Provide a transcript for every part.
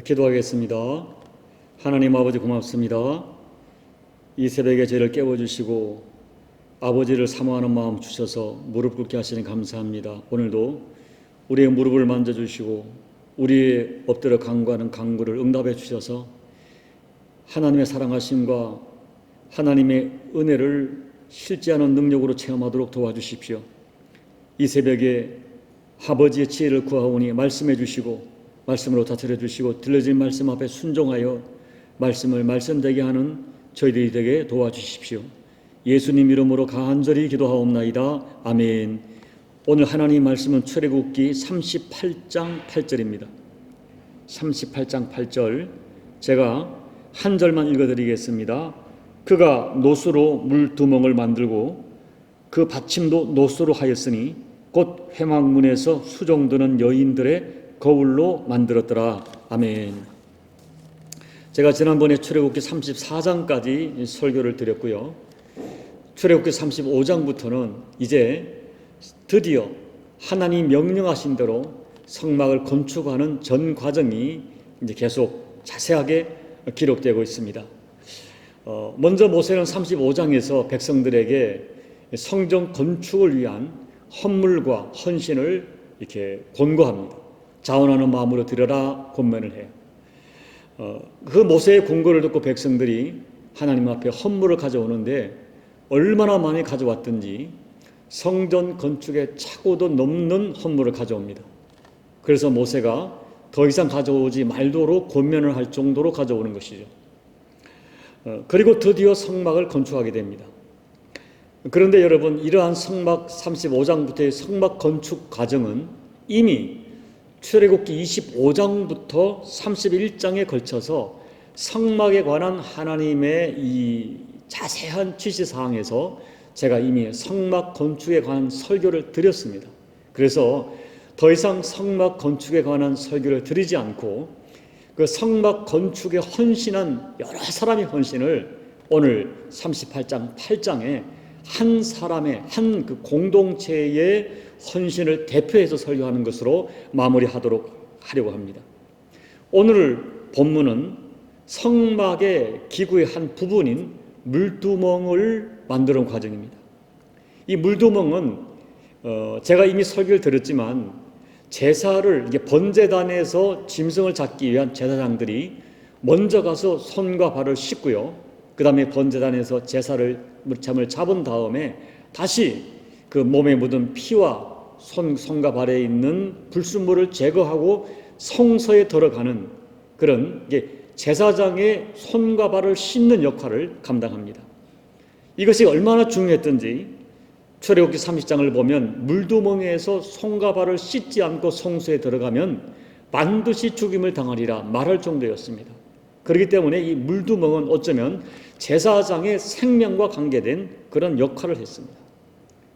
기도하겠습니다. 하나님 아버지 고맙습니다. 이 새벽에 저희를 깨워주시고 아버지를 사모하는 마음 주셔서 무릎 꿇게 하시니 감사합니다. 오늘도 우리의 무릎을 만져주시고 우리의 엎드려 간구하는 간구를 응답해 주셔서 하나님의 사랑하심과 하나님의 은혜를 실제하는 능력으로 체험하도록 도와주십시오. 이 새벽에 아버지의 지혜를 구하오니 말씀해 주시고 말씀으로 다스려 주시고 들려진 말씀 앞에 순종하여 말씀을 말씀되게 하는 저희들이 되게 도와주십시오. 예수님 이름으로 간절히 기도하옵나이다. 아멘. 오늘 하나님 말씀은 출애굽기 38장 8절입니다. 38장 8절 제가 한 절만 읽어드리겠습니다. 그가 노수로 물두멍을 만들고 그 받침도 노수로 하였으니 곧 회막문에서 수종드는 여인들의 거울로 만들었더라. 아멘. 제가 지난번에 출애굽기 34장까지 설교를 드렸고요. 출애굽기 35장부터는 이제 드디어 하나님 명령하신 대로 성막을 건축하는 전 과정이 이제 계속 자세하게 기록되고 있습니다. 먼저 모세는 35장에서 백성들에게 성전 건축을 위한 헌물과 헌신을 이렇게 권고합니다. 자원하는 마음으로 드려라 권면을 해요. 그 모세의 권고를 듣고 백성들이 하나님 앞에 헌물을 가져오는데 얼마나 많이 가져왔든지 성전 건축의 차고도 넘는 헌물을 가져옵니다. 그래서 모세가 더 이상 가져오지 말도록 권면을 할 정도로 가져오는 것이죠. 그리고 드디어 성막을 건축하게 됩니다. 그런데 여러분, 이러한 성막 35장부터의 성막 건축 과정은 이미 출애굽기 25장부터 31장에 걸쳐서 성막에 관한 하나님의 이 자세한 지시사항에서 제가 이미 성막 건축에 관한 설교를 드렸습니다. 그래서 더 이상 성막 건축에 관한 설교를 드리지 않고 그 성막 건축에 헌신한 여러 사람의 헌신을 오늘 38장 8장에 한 사람의 한 그 공동체의 헌신을 대표해서 설교하는 것으로 마무리하도록 하려고 합니다. 오늘 본문은 성막의 기구의 한 부분인 물두멍을 만드는 과정입니다. 이 물두멍은 제가 이미 설교를 드렸지만 제사를 번제단에서 짐승을 잡기 위한 제사장들이 먼저 가서 손과 발을 씻고요. 그 다음에 번제단에서 제사를 무참을 잡은 다음에 다시 그 몸에 묻은 피와 손과 발에 있는 불순물을 제거하고 성소에 들어가는 그런 제사장의 손과 발을 씻는 역할을 감당합니다. 이것이 얼마나 중요했던지 출애굽기 30장을 보면 물두멍에서 손과 발을 씻지 않고 성소에 들어가면 반드시 죽임을 당하리라 말할 정도였습니다. 그렇기 때문에 이 물두멍은 어쩌면 제사장의 생명과 관계된 그런 역할을 했습니다.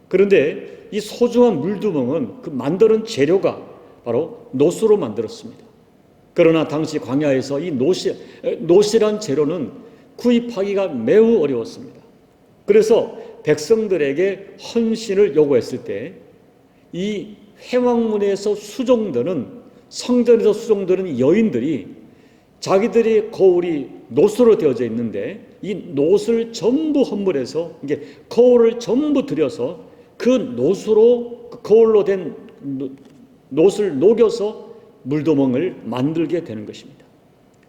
그런데 이 소중한 물두멍은 그 만드는 재료가 바로 노수로 만들었습니다. 그러나 당시 광야에서 이 노시란 재료는 구입하기가 매우 어려웠습니다. 그래서 백성들에게 헌신을 요구했을 때 이 회막문에서 수종드는 성전에서 수종드는 여인들이 자기들의 거울이 노수로 되어져 있는데 이 노수를 전부 헌물해서 거울을 전부 들여서 그 노수로 그 거울로 된 노수를 녹여서 물두멍을 만들게 되는 것입니다.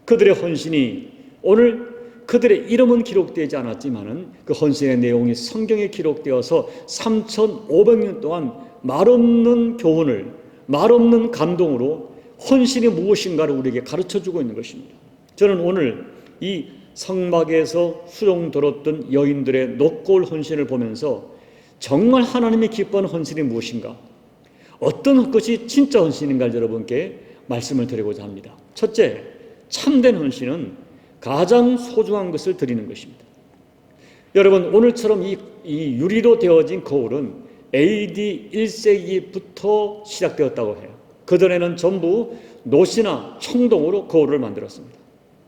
그들의 헌신이 오늘 그들의 이름은 기록되지 않았지만은 그 헌신의 내용이 성경에 기록되어서 3,500년 동안 말없는 교훈을 말없는 감동으로 헌신이 무엇인가를 우리에게 가르쳐주고 있는 것입니다. 저는 오늘 이 성막에서 수종들었던 여인들의 녹거울 헌신을 보면서 정말 하나님이 기뻐하는 헌신이 무엇인가, 어떤 것이 진짜 헌신인가를 여러분께 말씀을 드리고자 합니다. 첫째, 참된 헌신은 가장 소중한 것을 드리는 것입니다. 여러분, 오늘처럼 이 유리로 되어진 거울은 AD 1세기부터 시작되었다고 해요. 그전에는 전부 노시나 청동으로 거울을 만들었습니다.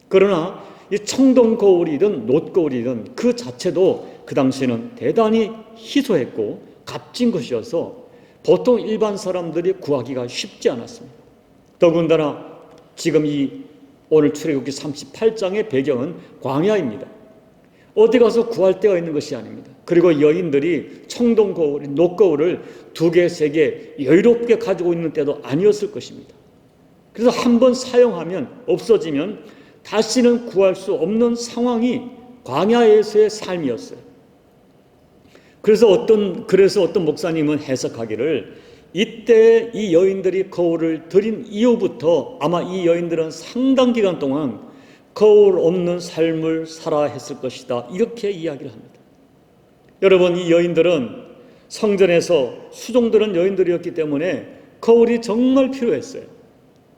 그러나 이 청동 거울이든 놋 거울이든 그 자체도 그 당시에는 대단히 희소했고 값진 것이어서 보통 일반 사람들이 구하기가 쉽지 않았습니다. 더군다나 지금 이 오늘 출애굽기 38장의 배경은 광야입니다. 어디 가서 구할 데가 있는 것이 아닙니다. 그리고 여인들이 청동 거울, 녹거울을 2개, 3개 여유롭게 가지고 있는 때도 아니었을 것입니다. 그래서 한번 사용하면 없어지면 다시는 구할 수 없는 상황이 광야에서의 삶이었어요. 그래서 어떤 목사님은 해석하기를 이때 이 여인들이 거울을 드린 이후부터 아마 이 여인들은 상당 기간 동안 거울 없는 삶을 살아야 했을 것이다, 이렇게 이야기를 합니다. 여러분, 이 여인들은 성전에서 수종드는 여인들이었기 때문에 거울이 정말 필요했어요.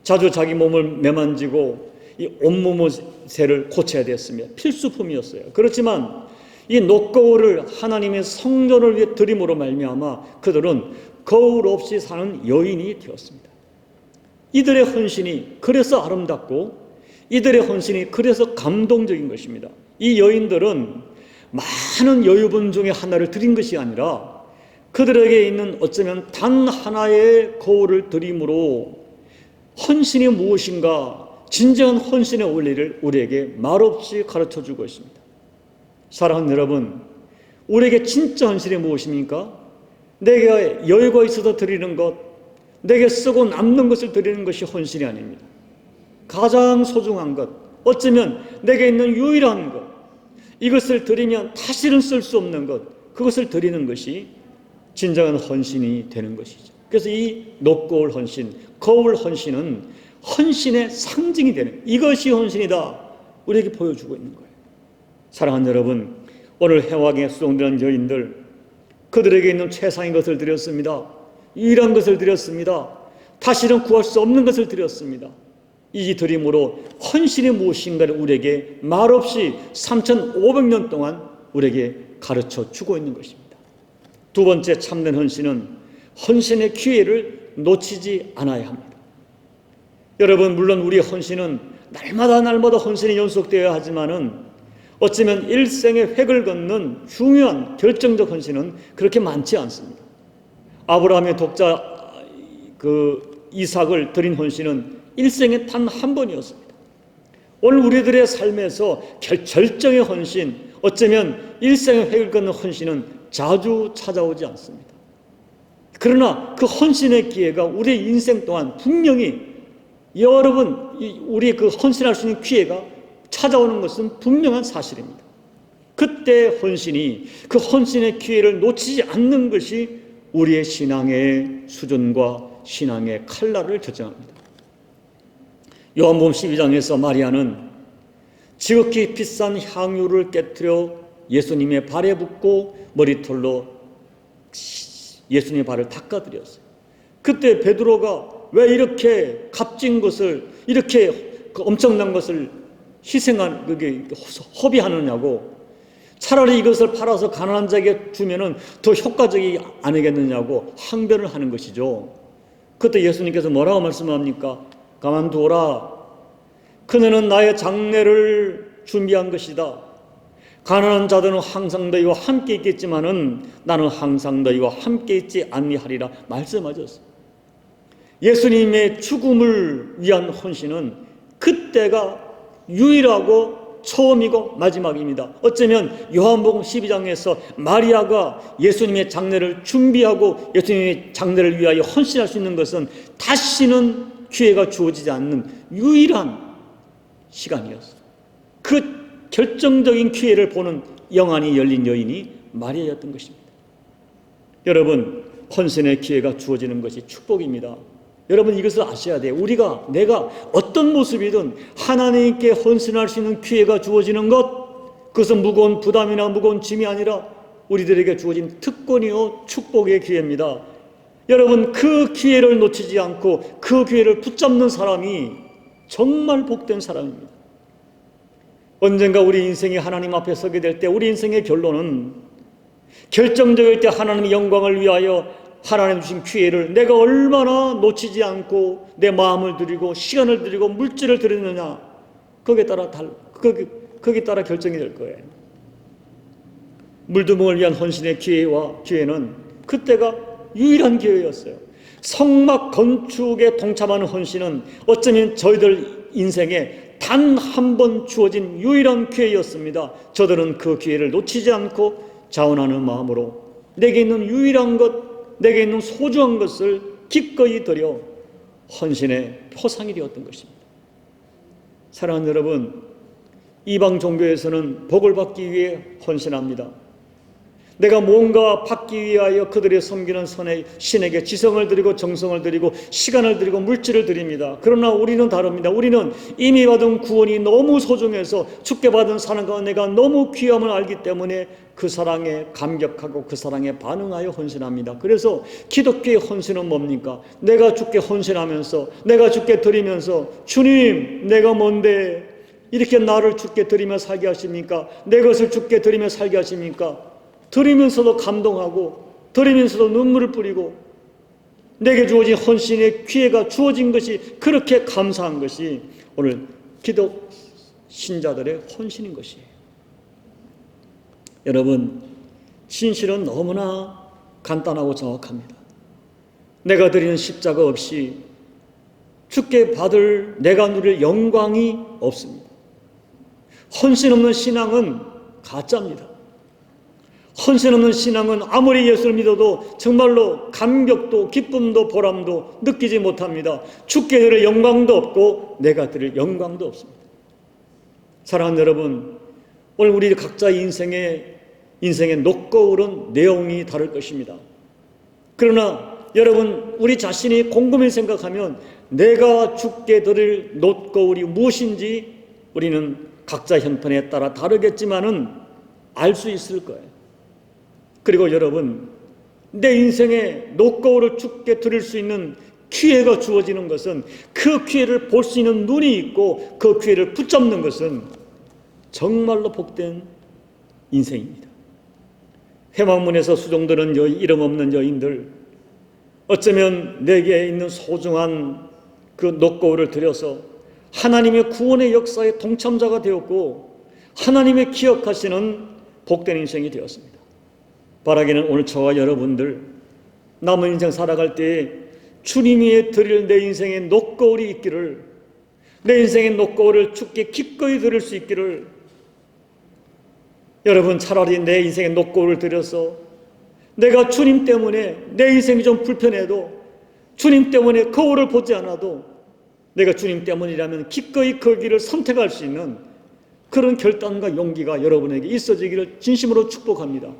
자주 자기 몸을 매만지고 이 온몸새를 고쳐야 되었으며 필수품이었어요. 그렇지만 이 녹거울을 하나님의 성전을 위해 드림으로 말미암아 그들은 거울 없이 사는 여인이 되었습니다. 이들의 헌신이 그래서 아름답고 이들의 헌신이 그래서 감동적인 것입니다. 이 여인들은 많은 여유분 중에 하나를 드린 것이 아니라 그들에게 있는 어쩌면 단 하나의 거울을 드림으로 헌신이 무엇인가, 진정한 헌신의 원리를 우리에게 말없이 가르쳐주고 있습니다. 사랑하는 여러분, 우리에게 진짜 헌신이 무엇입니까? 내게 여유가 있어서 드리는 것, 내게 쓰고 남는 것을 드리는 것이 헌신이 아닙니다. 가장 소중한 것, 어쩌면 내게 있는 유일한 것, 이것을 드리면 다시는 쓸 수 없는 것, 그것을 드리는 것이 진정한 헌신이 되는 것이죠. 그래서 이 녹거울 헌신, 거울 헌신은 헌신의 상징이 되는, 이것이 헌신이다, 우리에게 보여주고 있는 거예요. 사랑하는 여러분, 오늘 해왕에 수종되는 여인들, 그들에게 있는 최상의 것을 드렸습니다. 유일한 것을 드렸습니다. 다시는 구할 수 없는 것을 드렸습니다. 이 드림으로 헌신이 무엇인가를 우리에게 말없이 3,500년 동안 우리에게 가르쳐 주고 있는 것입니다. 두 번째 참된 헌신은 헌신의 기회를 놓치지 않아야 합니다. 여러분, 물론 우리의 헌신은 날마다 헌신이 연속되어야 하지만은 어쩌면 일생의 획을 걷는 중요한 결정적 헌신은 그렇게 많지 않습니다. 아브라함의 독자 이삭을 드린 헌신은 일생에 단 한 번이었습니다. 오늘 우리들의 삶에서 절정의 헌신, 어쩌면 일생의 획을 걷는 헌신은 자주 찾아오지 않습니다. 그러나 그 헌신의 기회가 우리 인생 동안 분명히 여러분, 우리 그 헌신할 수 있는 기회가 찾아오는 것은 분명한 사실입니다. 그때 헌신이, 그 헌신의 기회를 놓치지 않는 것이 우리의 신앙의 수준과 신앙의 칼날을 결정합니다. 요한복음 12장에서 마리아는 지극히 비싼 향유를 깨뜨려 예수님의 발에 붓고 머리털로 예수님의 발을 닦아드렸어요. 그때 베드로가 왜 이렇게 값진 것을, 이렇게 엄청난 것을 허비하느냐고, 차라리 이것을 팔아서 가난한 자에게 주면은 더 효과적이 아니겠느냐고 항변을 하는 것이죠. 그때 예수님께서 뭐라고 말씀합니까? 가만두어라. 그녀는 나의 장례를 준비한 것이다. 가난한 자들은 항상 너희와 함께 있겠지만은 나는 항상 너희와 함께 있지 아니하리라 말씀하셨어요. 예수님의 죽음을 위한 헌신은 그때가 유일하고 처음이고 마지막입니다. 어쩌면 요한복음 12장에서 마리아가 예수님의 장례를 준비하고 예수님의 장례를 위하여 헌신할 수 있는 것은 다시는 기회가 주어지지 않는 유일한 시간이었어요. 그 결정적인 기회를 보는 영안이 열린 여인이 마리아였던 것입니다. 여러분, 헌신의 기회가 주어지는 것이 축복입니다. 여러분, 이것을 아셔야 돼요. 내가 어떤 모습이든 하나님께 헌신할 수 있는 기회가 주어지는 것, 그것은 무거운 부담이나 무거운 짐이 아니라 우리들에게 주어진 특권이요 축복의 기회입니다. 여러분, 그 기회를 놓치지 않고 그 기회를 붙잡는 사람이 정말 복된 사람입니다. 언젠가 우리 인생이 하나님 앞에 서게 될 때 우리 인생의 결론은 결정적일 때 하나님의 영광을 위하여 하나님 주신 기회를 내가 얼마나 놓치지 않고 내 마음을 드리고 시간을 드리고 물질을 드리느냐, 거기에 따라 결정이 될 거예요. 물두멍을 위한 헌신의 기회는 그때가 유일한 기회였어요. 성막 건축에 동참하는 헌신은 어쩌면 저희들 인생의 단 한 번 주어진 유일한 기회였습니다. 저들은 그 기회를 놓치지 않고 자원하는 마음으로 내게 있는 유일한 것, 내게 있는 소중한 것을 기꺼이 드려 헌신의 표상이 되었던 것입니다. 사랑하는 여러분, 이방 종교에서는 복을 받기 위해 헌신합니다. 내가 뭔가 받기 위하여 그들의 섬기는 신에게 지성을 드리고 정성을 드리고 시간을 드리고 물질을 드립니다. 그러나 우리는 다릅니다. 우리는 이미 받은 구원이 너무 소중해서 주께 받은 사랑과 은혜가 너무 귀함을 알기 때문에 그 사랑에 감격하고 그 사랑에 반응하여 헌신합니다. 그래서 기독교의 헌신은 뭡니까? 내가 주께 헌신하면서, 내가 주께 드리면서, 주님, 내가 뭔데 이렇게 나를 주께 드리며 살게 하십니까? 내 것을 주께 드리며 살게 하십니까? 드리면서도 감동하고 드리면서도 눈물을 뿌리고 내게 주어진 헌신의 기회가 주어진 것이 그렇게 감사한 것이 오늘 기독 신자들의 헌신인 것이에요. 여러분, 진실은 너무나 간단하고 정확합니다. 내가 드리는 십자가 없이 주께 받을 내가 누릴 영광이 없습니다. 헌신 없는 신앙은 가짜입니다. 헌신 없는 신앙은 아무리 예수를 믿어도 정말로 감격도 기쁨도 보람도 느끼지 못합니다. 주께 드릴 영광도 없고 내가 드릴 영광도 없습니다. 사랑하는 여러분, 오늘 우리 각자의 인생의 녹거울은 내용이 다를 것입니다. 그러나 여러분, 우리 자신이 곰곰이 생각하면 내가 주께 드릴 녹거울이 무엇인지 우리는 각자 형편에 따라 다르겠지만은 알 수 있을 거예요. 그리고 여러분, 내 인생의 녹거울을 주께 드릴 수 있는 기회가 주어지는 것은 그 기회를 볼 수 있는 눈이 있고 그 기회를 붙잡는 것은 정말로 복된 인생입니다. 회막문에서 수종드는 이름 없는 여인들, 어쩌면 내게 있는 소중한 그 녹거울을 들여서 하나님의 구원의 역사에 동참자가 되었고 하나님의 기억하시는 복된 인생이 되었습니다. 바라기는 오늘 저와 여러분들 남은 인생 살아갈 때 주님이 드릴 내 인생의 녹거울이 있기를, 내 인생의 녹거울을 주께 기꺼이 드릴 수 있기를. 여러분, 차라리 내 인생의 녹거울을 들여서 내가 주님 때문에 내 인생이 좀 불편해도, 주님 때문에 거울을 보지 않아도 내가 주님 때문이라면 기꺼이 그 길을 선택할 수 있는 그런 결단과 용기가 여러분에게 있어지기를 진심으로 축복합니다.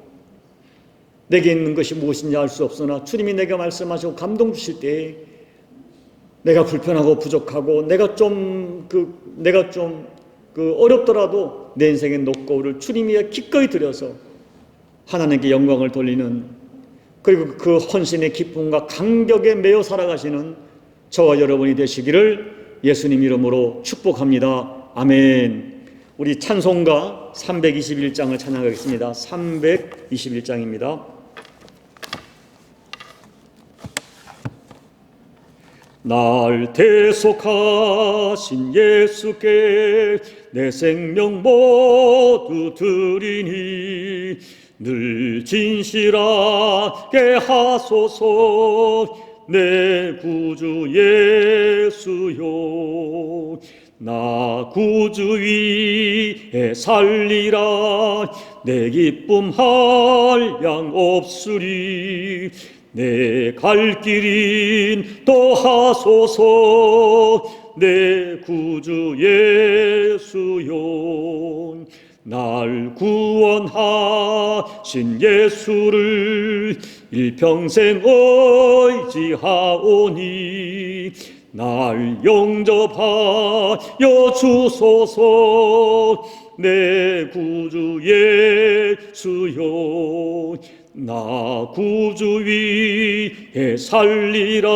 내게 있는 것이 무엇인지 알 수 없으나 주님이 내게 말씀하시고 감동 주실 때 내가 불편하고 부족하고 내가 좀 어렵더라도 내 인생의 녹거울을 주님이 기꺼이 들여서 하나님께 영광을 돌리는, 그리고 그 헌신의 기쁨과 감격에 매여 살아가시는 저와 여러분이 되시기를 예수님 이름으로 축복합니다. 아멘. 우리 찬송가 321장을 찬양하겠습니다. 321장입니다. 날 대속하신 예수께 내 생명 모두 드리니 늘 진실하게 하소서 내 구주 예수요. 나 구주 위에 살리라 내 기쁨 한량 없으리 내 갈 길인 또 하소서 내 구주 예수요. 날 구원하신 예수를 일평생 의지하오니 날 영접하여 주소서 내 구주 예수요. 나 구주 위에 살리라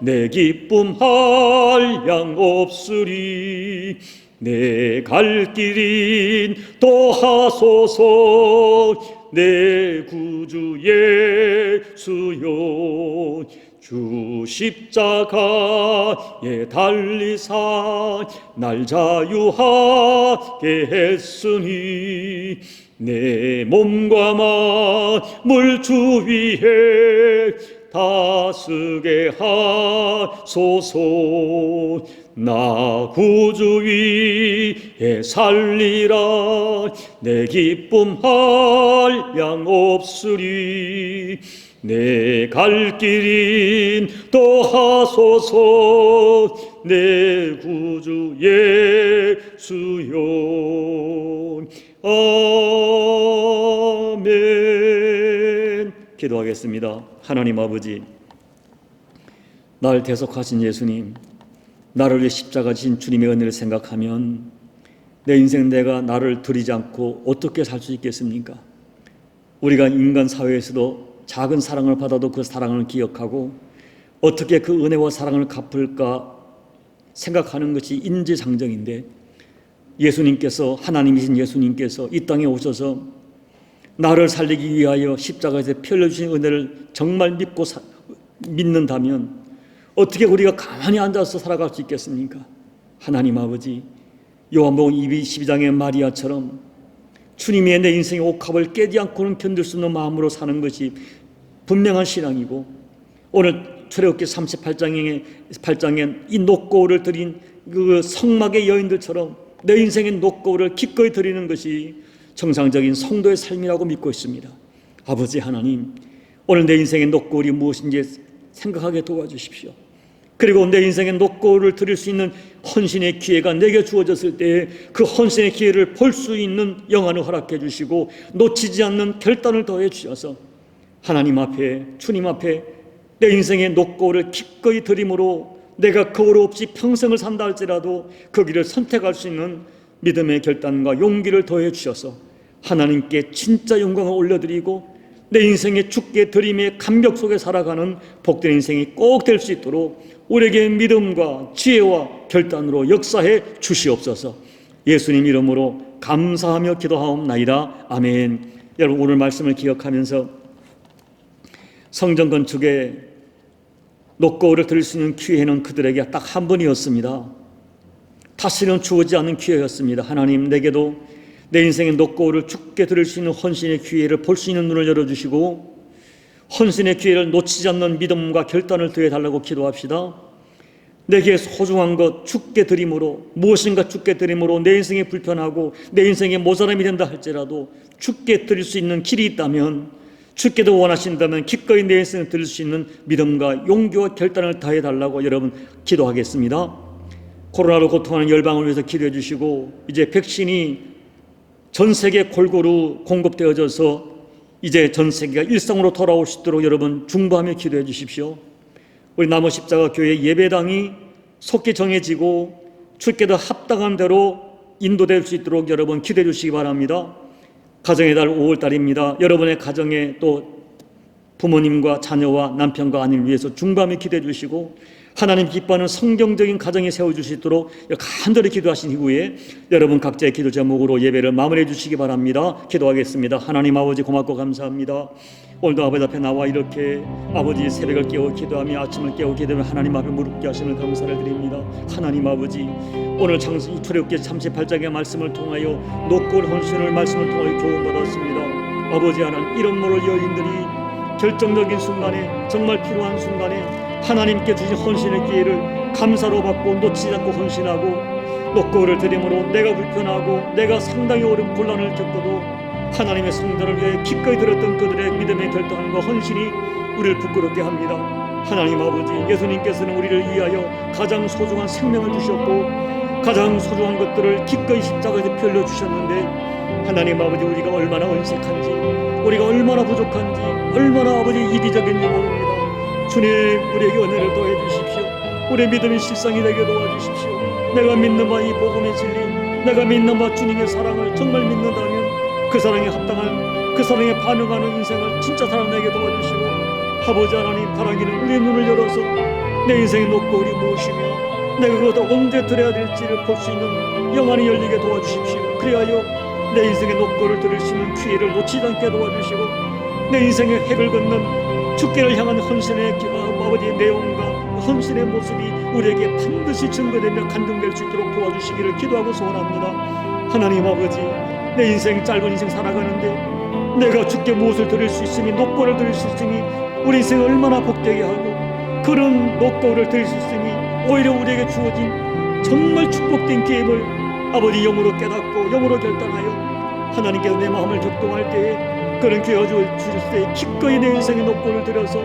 내 기쁨 한량 없으리 내 갈 길인 또 하소서 내 구주 예수요. 주 십자가에 달리사 날 자유하게 했으니 내 몸과 마음을 주 위에 다스게 하소서 나 구주 위에 살리라. 내 기쁨 한량 없으리. 내 갈 길인 도하소서. 내 구주 예수여. 아멘. 기도하겠습니다. 하나님 아버지, 나를 대속하신 예수님, 나를 위해 십자가 지신 주님의 은혜를 생각하면 내 인생 내가 나를 드리지 않고 어떻게 살 수 있겠습니까? 우리가 인간 사회에서도 작은 사랑을 받아도 그 사랑을 기억하고 어떻게 그 은혜와 사랑을 갚을까 생각하는 것이 인지상정인데, 예수님께서, 하나님이신 예수님께서 이 땅에 오셔서 나를 살리기 위하여 십자가에서 피 흘려주신 은혜를 정말 믿는다면 어떻게 우리가 가만히 앉아서 살아갈 수 있겠습니까? 하나님 아버지, 요한복음 12장의 마리아처럼 주님의 내 인생의 옥합을 깨지 않고는 견딜 수 없는 마음으로 사는 것이 분명한 신앙이고, 오늘 출애굽기 38장에 이 녹거울을 드린 그 성막의 여인들처럼 내 인생의 녹거울을 기꺼이 드리는 것이 정상적인 성도의 삶이라고 믿고 있습니다. 아버지 하나님, 오늘 내 인생의 녹거울이 무엇인지 생각하게 도와주십시오. 그리고 내 인생의 녹거울을 드릴 수 있는 헌신의 기회가 내게 주어졌을 때 그 헌신의 기회를 볼 수 있는 영안을 허락해 주시고 놓치지 않는 결단을 더해 주셔서 하나님 앞에, 주님 앞에 내 인생의 녹거울을 기꺼이 드림으로 내가 거울 없이 평생을 산다 할지라도 그 길을 선택할 수 있는 믿음의 결단과 용기를 더해 주셔서 하나님께 진짜 영광을 올려드리고 내 인생의 주께 드림의 감격 속에 살아가는 복된 인생이 꼭 될 수 있도록 우리에게 믿음과 지혜와 결단으로 역사해 주시옵소서. 예수님 이름으로 감사하며 기도하옵나이다. 아멘. 여러분, 오늘 말씀을 기억하면서 성전 건축에 녹거울을 드릴 수 있는 기회는 그들에게 딱 한 번이었습니다. 다시는 주어지지 않는 기회였습니다. 하나님, 내게도 내 인생의 녹거울을 주께 드릴 수 있는 헌신의 기회를 볼 수 있는 눈을 열어주시고 헌신의 기회를 놓치지 않는 믿음과 결단을 더해달라고 기도합시다. 내게 소중한 것 주께 드림으로, 무엇인가 주께 드림으로 내 인생이 불편하고 내 인생에 모자람이 된다 할지라도 주께 드릴 수 있는 길이 있다면, 주께도 원하신다면 기꺼이 내 인생을 드릴 수 있는 믿음과 용기와 결단을 다해달라고 여러분 기도하겠습니다. 코로나로 고통하는 열방을 위해서 기도해 주시고, 이제 백신이 전 세계 골고루 공급되어져서 이제 전 세계가 일상으로 돌아올 수 있도록 여러분 중보하며 기도해 주십시오. 우리 나무 십자가 교회 예배당이 속히 정해지고 주께도 합당한 대로 인도될 수 있도록 여러분 기도해 주시기 바랍니다. 가정의 달 5월달입니다. 여러분의 가정에 또 부모님과 자녀와 남편과 아내를 위해서 중보하며 기도해 주시고 하나님 기뻐하는 성경적인 가정이 세워주시도록 간절히 기도하신 이후에 여러분 각자의 기도 제목으로 예배를 마무리해 주시기 바랍니다. 기도하겠습니다. 하나님 아버지, 고맙고 감사합니다. 오늘도 아버지 앞에 나와 이렇게 아버지 새벽을 깨워 기도하며 아침을 깨워 기도하며 하나님 앞에 무릎 꿇게 하시는 감사를 드립니다. 하나님 아버지, 오늘 출애굽기 38장의 말씀을 통하여 녹거울 헌신을 말씀을 통하여 교훈받았습니다. 아버지 하나님, 이런 모를 여인들이 결정적인 순간에, 정말 필요한 순간에 하나님께 주신 헌신의 기회를 감사로 받고 놓치지 않고 헌신하고 녹거울을 드림으로 내가 불편하고 내가 상당히 어려운 곤란을 겪어도 하나님의 성전을 위해 기꺼이 들었던 그들의 믿음의 결단과 헌신이 우리를 부끄럽게 합니다. 하나님 아버지, 예수님께서는 우리를 위하여 가장 소중한 생명을 주셨고 가장 소중한 것들을 기꺼이 십자가에서 피 흘려 주셨는데, 하나님 아버지, 우리가 얼마나 언색한지, 우리가 얼마나 부족한지, 얼마나 아버지 이기적인지 모릅니다. 주님, 우리에게 은혜를 더해 주십시오. 우리의 믿음이 실상이 되게 도와주십시오. 내가 믿는 바 이 복음의 진리, 내가 믿는 바 주님의 사랑을 정말 믿는다면 그 사랑에 합당한, 그 사랑에 반응하는 인생을 진짜 살아내게 도와주시고, 아버지 하나님, 바라기는 우리의 눈을 열어서 내 인생의 녹거울이 무엇이며 내가 그것을 언제 드려야 될지를 볼 수 있는 영안이 열리게 도와주십시오. 그리하여 내 인생의 녹거울을 드릴 수 있는 기회를 놓치지 않게 도와주시고 내 인생의 핵을 걷는 주께를 향한 헌신의 아버지의 내용과 헌신의 모습이 우리에게 반드시 증거되며 간증될 수 있도록 도와주시기를 기도하고 소원합니다. 하나님 아버지, 내 인생 짧은 인생 살아가는데 내가 주께 무엇을 드릴 수 있으니, 녹거울을 드릴 수 있으니 우리 인생을 얼마나 복되게 하고 그런 녹거울을 드릴 수 있으니 오히려 우리에게 주어진 정말 축복된 기회임을 아버지 영으로 깨닫고 영으로 결단하여 하나님께서 내 마음을 격동할 때에 그런 기회가 주실 때 기꺼이 내 인생의 녹고를 들여서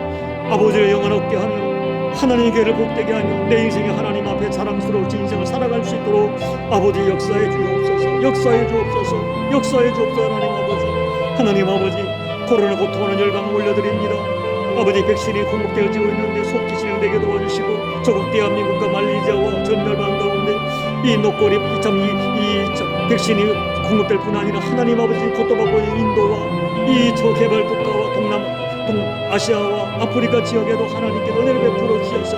아버지의 영광 얻게 하는 하나님의 교회를 복되게 하며 내 인생의 하나님 앞에 자랑스러운 인생을 살아갈 수 있도록 아버지 역사해 주옵소서. 역사해 주옵소서. 역사해 주옵소서. 하나님 아버지 코로나 고통하는 열방을 올려드립니다. 아버지 백신이 공급되어지고 있는데 속히 진행되게 도와주시고 조국 대한민국과 말레이시아와 전 열방 가운데 이 녹골이 이 백신이 공급될 뿐 아니라 하나님 아버지 고통받고 있는 인도와 이 저개발 국가와 동아시아와 아프리카 지역에도 하나님께 은혜를 베풀어 주셔서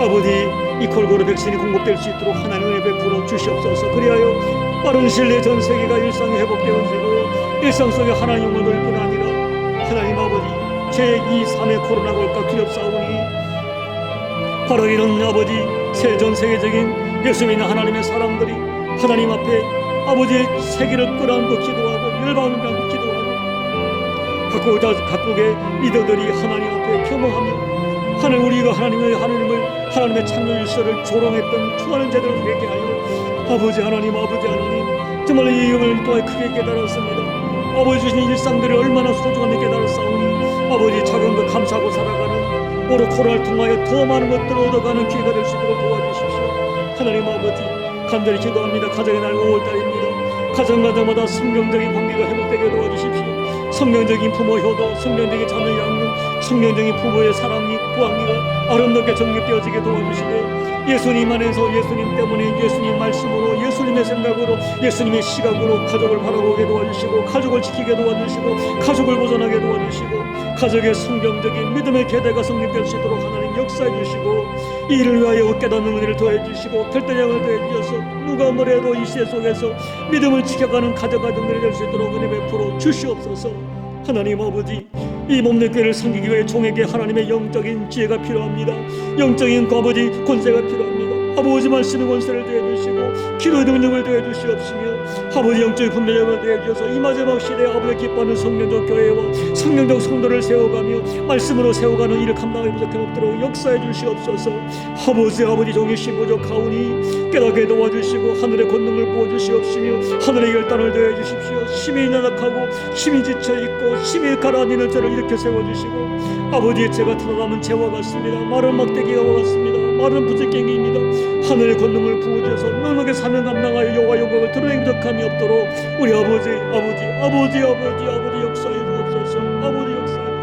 아버지 이 골고루 백신이 공급될 수 있도록 하나님 은혜 베풀어 주시옵소서. 그리하여 빠른 시일 내에 전 세계가 일상이 회복되어지고 일상 속에 하나님을 얻을 뿐 아니라 하나님 아버지 제2, 3의 코로나가 올까 두렵사오니 바로 이런 아버지 새 전 세계적인 예수 믿는 하나님의 사람들이 하나님 앞에 아버지의 세계를 끌어안고 기도하고 열방을 안고 기도하고 각국의 리더들이 하나님 앞에 겸허하며 우리가 하나님의 창조 질서를 조롱했던 투하는 자들을 되게 하여 아버지 하나님 정말 이 영을 또한 크게 깨달았습니다. 아버지 주신 일상들이 얼마나 소중한지 깨달았사오니 아버지 작은 것 감사하고 살아가는 오늘 코로나를 통하여 더 많은 것들을 얻어가는 기회가 될 수 있도록 도와주십시오. 하나님 아버지 간절히 기도합니다. 가정의 날 5월달입니다. 가정마다 성경적인 관계가 회복되게 도와주십시오. 성경적인 부모 효도, 성경적인 자녀 양육, 성경적인 부모의 사랑이 구하기가 아름답게 정립되어지게 도와주시되 예수님 안에서 예수님 때문에 예수님 말씀으로 예수님의 생각으로 예수님의 시각으로 가족을 바라보게 도와주시고 가족을 지키게 도와주시고 가족을 보존하게 도와주시고 가족의 성경적인 믿음의 계대가 성립될 수 있도록 하나님 역사해 주시고 이를 위하여 깨닫는 은혜를 더해 주시고 결단력을 더해 주셔서 누가 뭐래도 이 시대 속에서 믿음을 지켜가는 가져가 은혜를 될 수 있도록 은혜 베풀어 주시옵소서. 하나님 아버지 이 몸의 교회를 섬기기 위해 종에게 하나님의 영적인 지혜가 필요합니다. 영적인 아버지 권세가 필요합니다. 아버지 말씀의 권세를 더해주시고 기도의 능력을 더해주시옵시며 아버지 영적인 분별력을 더해주셔서 이 마지막 시대에 아버지 기뻐하는 성령적 교회와 성령적 성도를 세워가며 말씀으로 세워가는 일을 감당하기 부족함 없도록 역사해 주시옵소서. 아버지 종이시 부족하오니 깨닫게 도와주시고 하늘의 권능을 부어주시옵시며 하늘의 결단을 더해주십시오. 힘이 연약하고 힘이 지쳐있고 힘이 가라앉는 자를 일으켜 세워주시고 아버지의 죄가 드러나면 죄와 같습니다. 마른 막대기와 같습니다. 마른 부지깽이입니다. 하늘의 권능을 부어주셔서 넉넉히 사명 감당하여 여호와 영광을 드러내기 부족함이 없도록 우리 아버지 역사해 주옵소서. 아버지 역사해